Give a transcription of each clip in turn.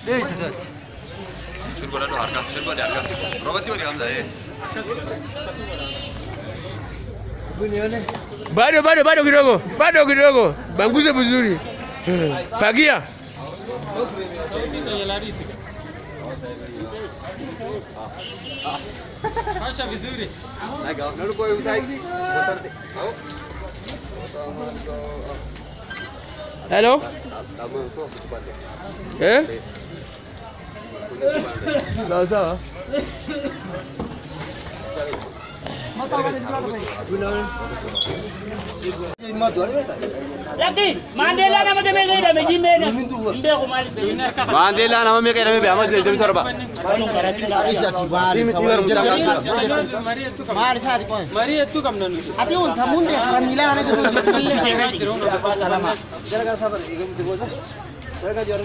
ايه سكت شو نقول له harga شو نقول harga روبوتي ولا همزة ايه bado kidogo banguze vizuri fagia Masha vizuri. hello sawa Lagi, Mandela nama dia mega ida meji mena. Imbe ko mali. Mandela nama mereka nama be amat jadi terba ماري ساعتي كوين Maria tu kam nanu. أتيون سامون ده رميلا أنا كده سلامة جرا صبر إيجام تبغى جرا جرا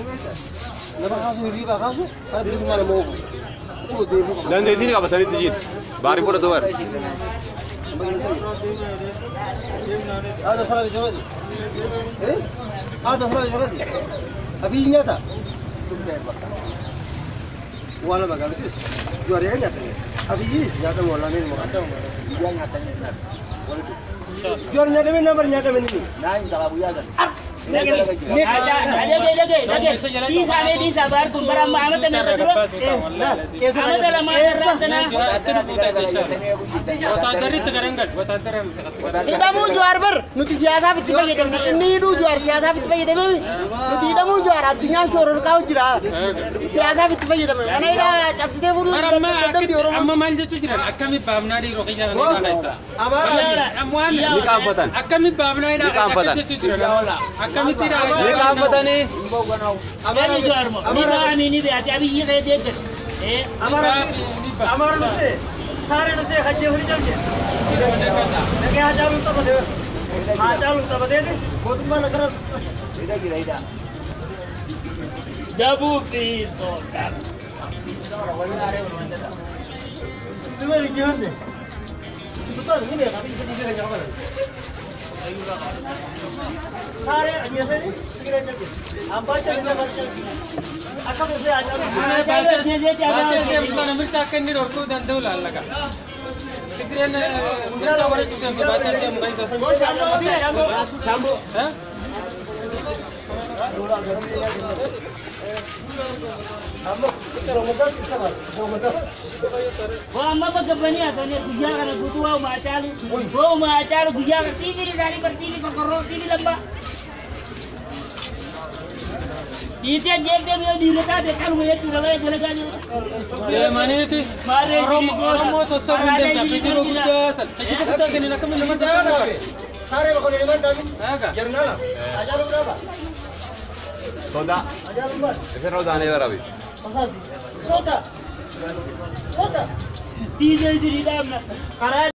لما خاسو يبي خاسو أنا بس ما لموه dan di sini apa sani dijin bari pura doar هذا صلاة جوازي إيه هذا صلاة جوازي أبي نياتا ولا ما قالتيش جواري نياتا أبي يس نياتا ولا مين ما جوار نياتا من نمبر نياتا من مين نايم تلعبوا يا زلمة Lagi. Bisa baru kumpara Muhammad dan Nabi. Muhammad dalam tidak mau juara ber, nuti siasa itu bagi demi ini itu juara siasa itu bagi demi, nuti tidak mau juara artinya soror kau jira, siasa itu bagi demi, mana ida cap setiap buru. Amma malja tu jiran, akami pamna di roki jangan ida kaisa. Amuan, akami pamna ida kaisa. Akami tidak. ini apa tani Amara juara mo. Ini berarti abi ini kayak dia. Amar nusse, सारे nusse खच्चे हुरी चलके, लेकिन हजार रुपये बदे, हजार रुपये बदे दे, बहुत बड़ा नगर, इधर गिरा इधर, Jabu Sultan. तुम्हें दिक्कत नहीं, तो नहीं है, अभी किसी जगह जाओ ना, सारे ये से गिरा चलके, हम बात चलके अक्का मुझे आज Nampak cakap ni dorku dan tu lah laga. Sekiranya kita orang tu yang baca dia mungkin sesuatu. Sambo, Wah, amma bagaimana asalnya kuja karena butuh macalu. Oh, macalu kuja TV di dari bertv perkorok TV lembah. Itu yang dia di lekat dekat rumah itu ramai jelaga ni. Ya mana itu? Orang mau sosok benda tapi dia lu kerja. Kita kita kena nak kami nama jalan. सारे लोगों ने मन डाली, Aga. जरना ला, आजा लोग रहा, soda आजा लोग मत, ese no dane ya rabi पसादी, सोता, सोता, TV di dalam. Karena